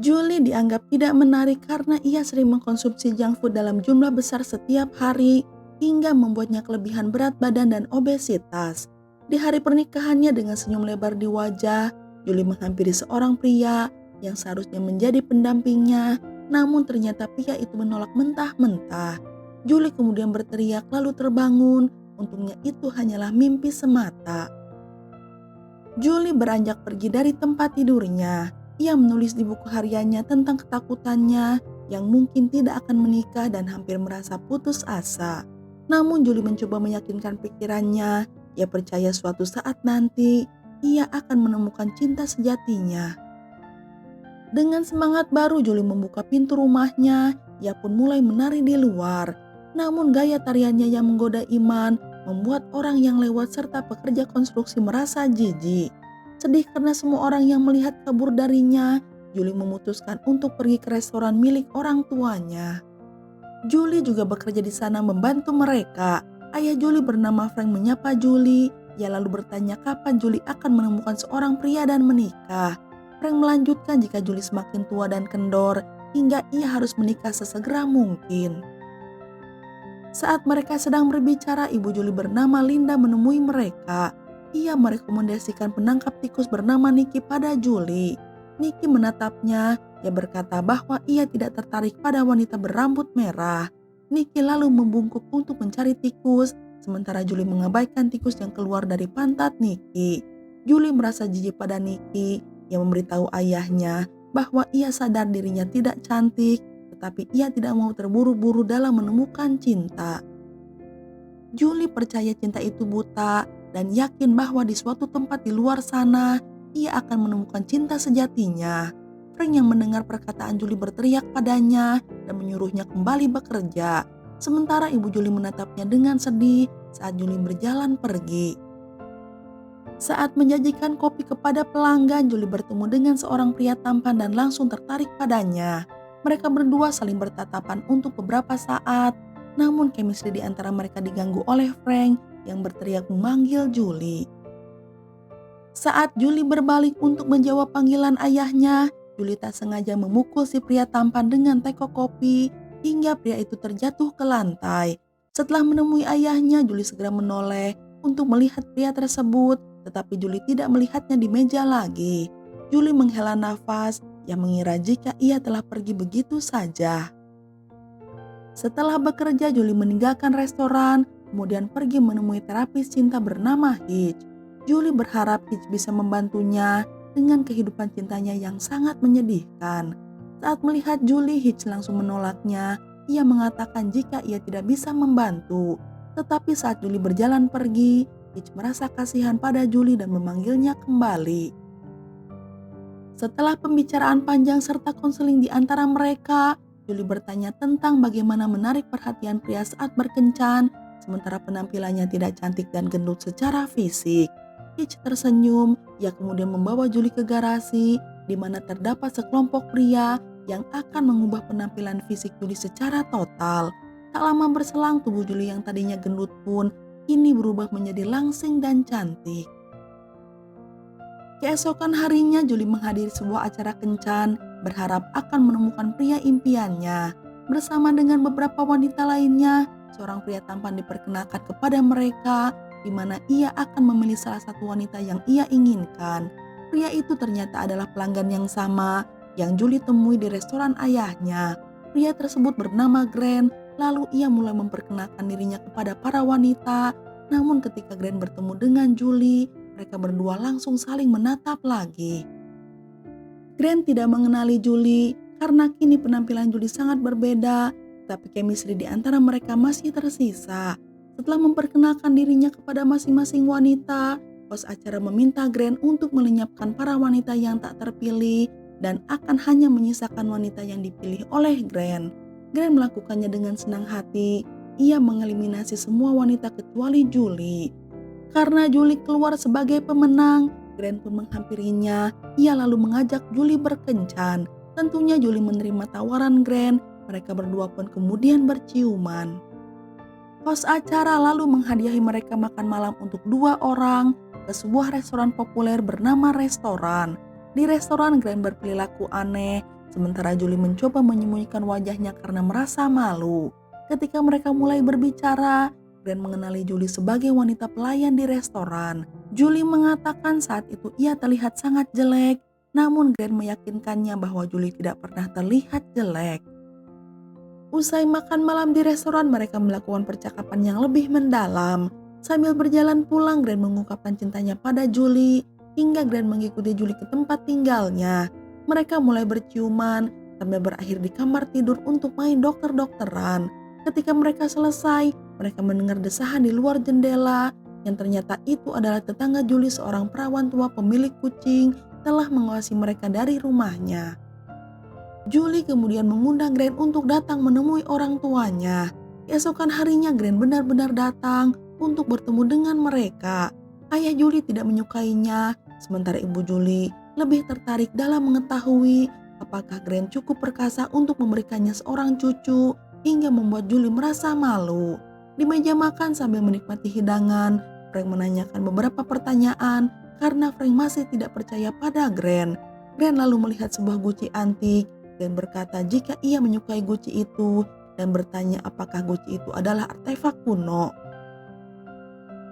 Julie dianggap tidak menarik karena ia sering mengkonsumsi junk food dalam jumlah besar setiap hari hingga membuatnya kelebihan berat badan dan obesitas. Di hari pernikahannya dengan senyum lebar di wajah, Julie menghampiri seorang pria yang seharusnya menjadi pendampingnya, namun ternyata pria itu menolak mentah-mentah. Julie kemudian berteriak lalu terbangun, untungnya itu hanyalah mimpi semata. Julie beranjak pergi dari tempat tidurnya. Ia menulis di buku hariannya tentang ketakutannya yang mungkin tidak akan menikah dan hampir merasa putus asa. Namun Julie mencoba meyakinkan pikirannya. Ia percaya suatu saat nanti ia akan menemukan cinta sejatinya. Dengan semangat baru Julie membuka pintu rumahnya. Ia pun mulai menari di luar. Namun gaya tariannya yang menggoda iman membuat orang yang lewat serta pekerja konstruksi merasa jijik. Sedih karena semua orang yang melihat kabur darinya, Julie memutuskan untuk pergi ke restoran milik orang tuanya. Julie juga bekerja di sana membantu mereka. Ayah Julie bernama Frank menyapa Julie. Ia lalu bertanya kapan Julie akan menemukan seorang pria dan menikah. Frank melanjutkan jika Julie semakin tua dan kendor, hingga ia harus menikah sesegera mungkin. Saat mereka sedang berbicara, ibu Julie bernama Linda menemui mereka. Ia merekomendasikan penangkap tikus bernama Nikki pada Julie. Nikki menatapnya. Ia berkata bahwa ia tidak tertarik pada wanita berambut merah. Nikki lalu membungkuk untuk mencari tikus, sementara Julie mengabaikan tikus yang keluar dari pantat Nikki. Julie merasa jijik pada Nikki yang memberitahu ayahnya bahwa ia sadar dirinya tidak cantik, tetapi ia tidak mau terburu-buru dalam menemukan cinta. Julie percaya cinta itu buta dan yakin bahwa di suatu tempat di luar sana ia akan menemukan cinta sejatinya. Frank yang mendengar perkataan Julie berteriak padanya dan menyuruhnya kembali bekerja. Sementara ibu Julie menatapnya dengan sedih saat Julie berjalan pergi. Saat menjanjikan kopi kepada pelanggan, Julie bertemu dengan seorang pria tampan dan langsung tertarik padanya. Mereka berdua saling bertatapan untuk beberapa saat, namun chemistry di antara mereka diganggu oleh Frank yang berteriak memanggil Julie. Saat Julie berbalik untuk menjawab panggilan ayahnya, Julie tak sengaja memukul si pria tampan dengan teko kopi hingga pria itu terjatuh ke lantai. Setelah menemui ayahnya, Julie segera menoleh untuk melihat pria tersebut, tetapi Julie tidak melihatnya di meja lagi. Julie menghela nafas yang mengira jika ia telah pergi begitu saja. Setelah bekerja, Julie meninggalkan restoran, kemudian pergi menemui terapis cinta bernama Hitch. Julie berharap Hitch bisa membantunya dengan kehidupan cintanya yang sangat menyedihkan. Saat melihat Julie, Hitch langsung menolaknya. Ia mengatakan jika ia tidak bisa membantu. Tetapi saat Julie berjalan pergi, Hitch merasa kasihan pada Julie dan memanggilnya kembali. Setelah pembicaraan panjang serta konseling di antara mereka, Julie bertanya tentang bagaimana menarik perhatian pria saat berkencan, sementara penampilannya tidak cantik dan gendut secara fisik. Hitch tersenyum. Ia kemudian membawa Julie ke garasi, di mana terdapat sekelompok pria yang akan mengubah penampilan fisik Julie secara total. Tak lama berselang, tubuh Julie yang tadinya gendut pun kini berubah menjadi langsing dan cantik. Keesokan harinya, Julie menghadiri sebuah acara kencan, berharap akan menemukan pria impiannya. Bersama dengan beberapa wanita lainnya, seorang pria tampan diperkenalkan kepada mereka, di mana ia akan memilih salah satu wanita yang ia inginkan. Pria itu ternyata adalah pelanggan yang sama yang Julie temui di restoran ayahnya. Pria tersebut bernama Grant, lalu ia mulai memperkenalkan dirinya kepada para wanita. Namun ketika Grant bertemu dengan Julie, mereka berdua langsung saling menatap lagi. Grant tidak mengenali Julie karena kini penampilan Julie sangat berbeda, tapi chemistry di antara mereka masih tersisa. Setelah memperkenalkan dirinya kepada masing-masing wanita, host acara meminta Grant untuk melenyapkan para wanita yang tak terpilih dan akan hanya menyisakan wanita yang dipilih oleh Grant. Grant melakukannya dengan senang hati. Ia mengeliminasi semua wanita kecuali Julie. Karena Julie keluar sebagai pemenang, Grant pun menghampirinya. Ia lalu mengajak Julie berkencan. Tentunya Julie menerima tawaran Grant. Mereka berdua pun kemudian berciuman. Host acara lalu menghadiahi mereka makan malam untuk 2 orang ke sebuah restoran populer bernama Restoran. Di restoran, Grant berperilaku aneh sementara Julie mencoba menyembunyikan wajahnya karena merasa malu. Ketika mereka mulai berbicara, Grant mengenali Julie sebagai wanita pelayan di restoran. Julie mengatakan saat itu ia terlihat sangat jelek, namun Grant meyakinkannya bahwa Julie tidak pernah terlihat jelek. Usai makan malam di restoran, mereka melakukan percakapan yang lebih mendalam. Sambil berjalan pulang, Grant mengungkapkan cintanya pada Julie, hingga Grant mengikuti Julie ke tempat tinggalnya. Mereka mulai berciuman, sambil berakhir di kamar tidur untuk main dokter-dokteran. Ketika mereka selesai, mereka mendengar desahan di luar jendela, yang ternyata itu adalah tetangga Julie, seorang perawan tua pemilik kucing, telah mengawasi mereka dari rumahnya. Julie kemudian mengundang Grant untuk datang menemui orang tuanya. Keesokan harinya Grant benar-benar datang untuk bertemu dengan mereka. Ayah Julie tidak menyukainya, sementara ibu Julie lebih tertarik dalam mengetahui apakah Grant cukup perkasa untuk memberikannya seorang cucu, hingga membuat Julie merasa malu. Di meja makan sambil menikmati hidangan, Frank menanyakan beberapa pertanyaan karena Frank masih tidak percaya pada Grant. Grant lalu melihat sebuah guci antik dan berkata jika ia menyukai guci itu, dan bertanya apakah guci itu adalah artefak kuno.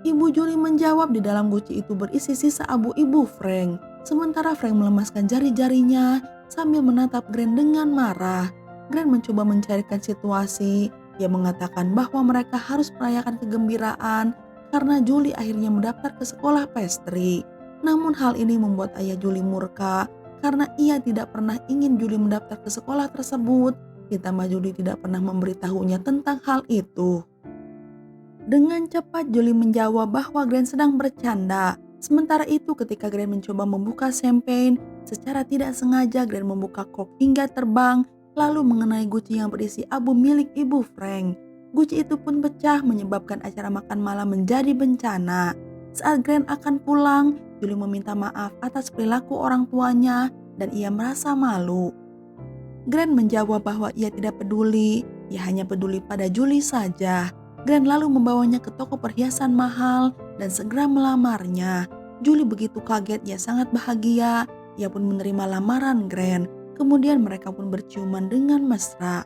Ibu Julie menjawab di dalam guci itu berisi sisa abu ibu Frank. Sementara Frank melemaskan jari-jarinya sambil menatap Grant dengan marah. Grant mencoba mencairkan situasi. Ia mengatakan bahwa mereka harus merayakan kegembiraan karena Julie akhirnya mendaftar ke sekolah pastry. Namun hal ini membuat ayah Julie murka karena ia tidak pernah ingin Julie mendaftar ke sekolah tersebut, ditambah Julie tidak pernah memberitahunya tentang hal itu. Dengan cepat Julie menjawab bahwa Grant sedang bercanda. Sementara itu ketika Grant mencoba membuka champagne, secara tidak sengaja Grant membuka cork hingga terbang, lalu mengenai guci yang berisi abu milik ibu Frank. Guci itu pun pecah, menyebabkan acara makan malam menjadi bencana. Saat Grant akan pulang, Julie meminta maaf atas perilaku orang tuanya dan ia merasa malu. Grant menjawab bahwa ia tidak peduli, ia hanya peduli pada Julie saja. Grant lalu membawanya ke toko perhiasan mahal dan segera melamarnya. Julie begitu kaget, ia sangat bahagia, ia pun menerima lamaran Grant. Kemudian mereka pun berciuman dengan mesra.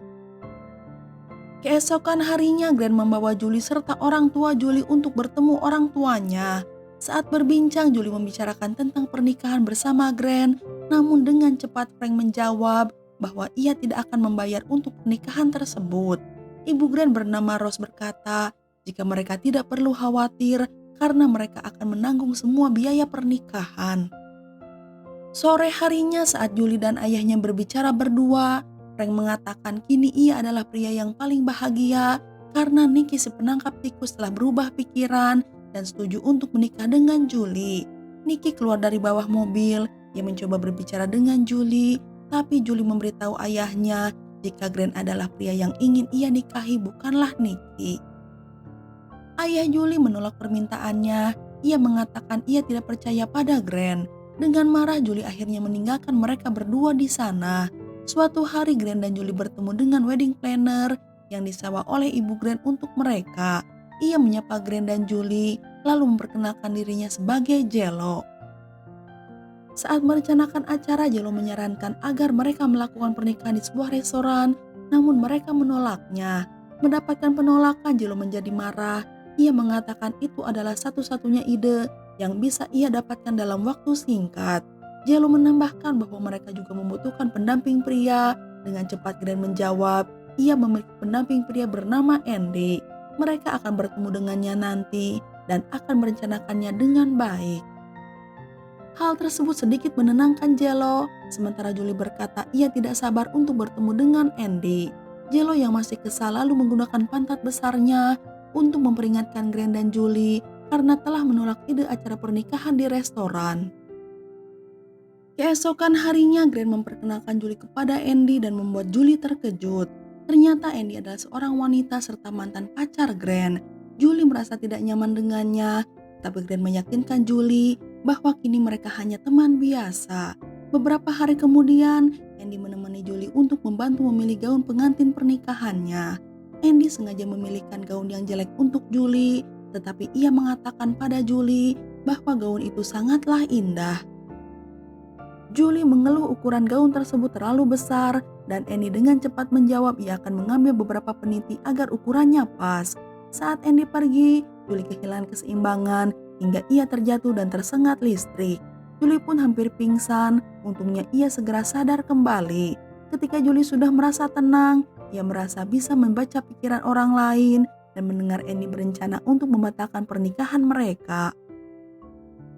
Keesokan harinya Grant membawa Julie serta orang tua Julie untuk bertemu orang tuanya. Saat berbincang, Julie membicarakan tentang pernikahan bersama Grant, namun dengan cepat Frank menjawab bahwa ia tidak akan membayar untuk pernikahan tersebut. Ibu Grant bernama Rose berkata jika mereka tidak perlu khawatir karena mereka akan menanggung semua biaya pernikahan. Sore harinya saat Julie dan ayahnya berbicara berdua, Frank mengatakan kini ia adalah pria yang paling bahagia karena Nicky si penangkap tikus telah berubah pikiran dan setuju untuk menikah dengan Julie. Nicky keluar dari bawah mobil, ia mencoba berbicara dengan Julie, tapi Julie memberitahu ayahnya jika Grant adalah pria yang ingin ia nikahi, bukanlah Nicky. Ayah Julie menolak permintaannya, ia mengatakan ia tidak percaya pada Grant. Dengan marah Julie akhirnya meninggalkan mereka berdua di sana. Suatu hari Grant dan Julie bertemu dengan wedding planner yang disewa oleh ibu Grant untuk mereka. Ia menyapa Grant dan Julie lalu memperkenalkan dirinya sebagai Jello. Saat merencanakan acara, Jello menyarankan agar mereka melakukan pernikahan di sebuah restoran, namun mereka menolaknya. Mendapatkan penolakan, Jello menjadi marah. Ia mengatakan itu adalah satu-satunya ide yang bisa ia dapatkan dalam waktu singkat. Jello menambahkan bahwa mereka juga membutuhkan pendamping pria. Dengan cepat Grant menjawab, ia memiliki pendamping pria bernama Andy. Mereka akan bertemu dengannya nanti dan akan merencanakannya dengan baik. Hal tersebut sedikit menenangkan Jello, sementara Julie berkata ia tidak sabar untuk bertemu dengan Andy. Jello yang masih kesal lalu menggunakan pantat besarnya untuk memperingatkan Grant dan Julie karena telah menolak ide acara pernikahan di restoran. Keesokan harinya Grant memperkenalkan Julie kepada Andy dan membuat Julie terkejut. Ternyata Andy adalah seorang wanita serta mantan pacar Grant. Julie merasa tidak nyaman dengannya, tapi Grant meyakinkan Julie bahwa kini mereka hanya teman biasa. Beberapa hari kemudian, Andy menemani Julie untuk membantu memilih gaun pengantin pernikahannya. Andy sengaja memilihkan gaun yang jelek untuk Julie, tetapi ia mengatakan pada Julie bahwa gaun itu sangatlah indah. Julie mengeluh ukuran gaun tersebut terlalu besar dan Andy dengan cepat menjawab ia akan mengambil beberapa peniti agar ukurannya pas. Saat Andy pergi, Julie kehilangan keseimbangan hingga ia terjatuh dan tersengat listrik. Julie pun hampir pingsan, untungnya ia segera sadar kembali. Ketika Julie sudah merasa tenang, ia merasa bisa membaca pikiran orang lain dan mendengar Andy berencana untuk membatalkan pernikahan mereka.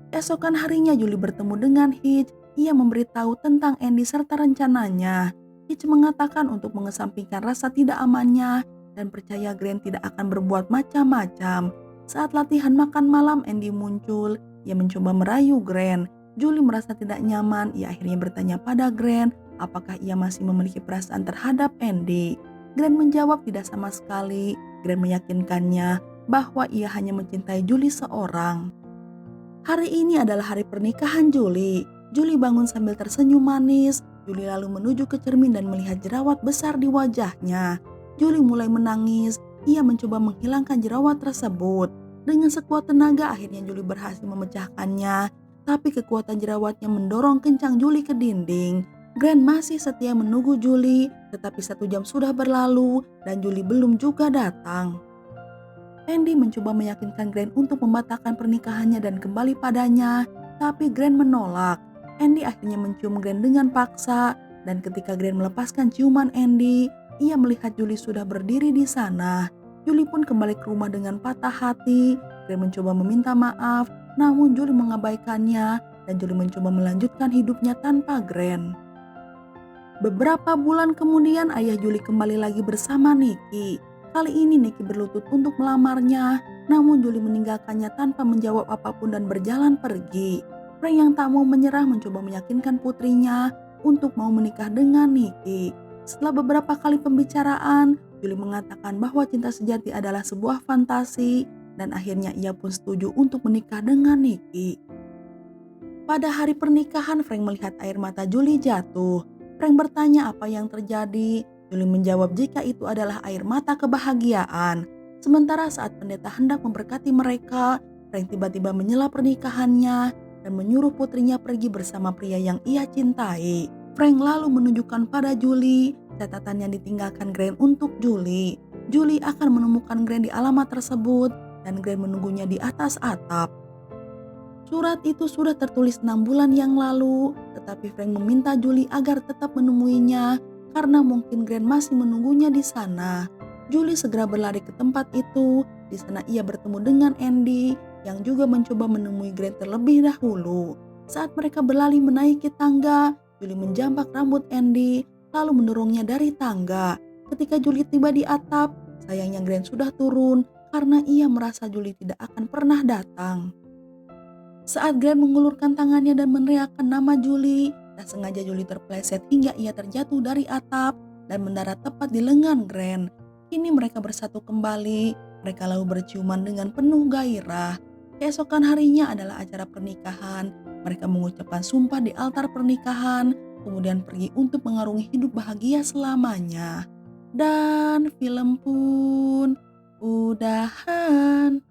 Esokan harinya Julie bertemu dengan Hitch. Ia memberitahu tentang Andy serta rencananya. Hitch mengatakan untuk mengesampingkan rasa tidak amannya dan percaya Grant tidak akan berbuat macam-macam. Saat latihan makan malam Andy muncul, ia mencoba merayu Grant. Julie merasa tidak nyaman, ia akhirnya bertanya pada Grant apakah ia masih memiliki perasaan terhadap Andy. Grant menjawab tidak sama sekali. Grant meyakinkannya bahwa ia hanya mencintai Julie seorang. Hari ini adalah hari pernikahan Julie. Julie bangun sambil tersenyum manis. Julie lalu menuju ke cermin dan melihat jerawat besar di wajahnya. Julie mulai menangis. Ia mencoba menghilangkan jerawat tersebut. Dengan sekuat tenaga akhirnya Julie berhasil memecahkannya. Tapi kekuatan jerawatnya mendorong kencang Julie ke dinding. Grant masih setia menunggu Julie. Tetapi 1 jam sudah berlalu dan Julie belum juga datang. Andy mencoba meyakinkan Grant untuk membatalkan pernikahannya dan kembali padanya. Tapi Grant menolak. Andy akhirnya mencium Grant dengan paksa, dan ketika Grant melepaskan ciuman Andy, ia melihat Julie sudah berdiri di sana. Julie pun kembali ke rumah dengan patah hati. Grant mencoba meminta maaf, namun Julie mengabaikannya, dan Julie mencoba melanjutkan hidupnya tanpa Grant. Beberapa bulan kemudian ayah Julie kembali lagi bersama Nicky. Kali ini Nicky berlutut untuk melamarnya, namun Julie meninggalkannya tanpa menjawab apapun dan berjalan pergi. Frank yang tak mau menyerah mencoba meyakinkan putrinya untuk mau menikah dengan Nicky. Setelah beberapa kali pembicaraan, Julie mengatakan bahwa cinta sejati adalah sebuah fantasi dan akhirnya ia pun setuju untuk menikah dengan Nicky. Pada hari pernikahan, Frank melihat air mata Julie jatuh. Frank bertanya apa yang terjadi. Julie menjawab jika itu adalah air mata kebahagiaan. Sementara saat pendeta hendak memberkati mereka, Frank tiba-tiba menyela pernikahannya dan menyuruh putrinya pergi bersama pria yang ia cintai. Frank lalu menunjukkan pada Julie catatan yang ditinggalkan Grant untuk Julie. Julie akan menemukan Grant di alamat tersebut dan Grant menunggunya di atas atap. Surat itu sudah tertulis 6 bulan yang lalu, tetapi Frank meminta Julie agar tetap menemuinya karena mungkin Grant masih menunggunya di sana. Julie segera berlari ke tempat itu. Di sana ia bertemu dengan Andy yang juga mencoba menemui Grant terlebih dahulu. Saat mereka berlari menaiki tangga, Julie menjambak rambut Andy lalu mendorongnya dari tangga. Ketika Julie tiba di atap, sayangnya Grant sudah turun karena ia merasa Julie tidak akan pernah datang. Saat Grant mengulurkan tangannya dan meneriakkan nama Julie, tak sengaja Julie terpleset hingga ia terjatuh dari atap dan mendarat tepat di lengan Grant. Kini mereka bersatu kembali. Mereka lalu berciuman dengan penuh gairah. Keesokan harinya adalah acara pernikahan. Mereka mengucapkan sumpah di altar pernikahan, kemudian pergi untuk mengarungi hidup bahagia selamanya. Dan film pun udahan.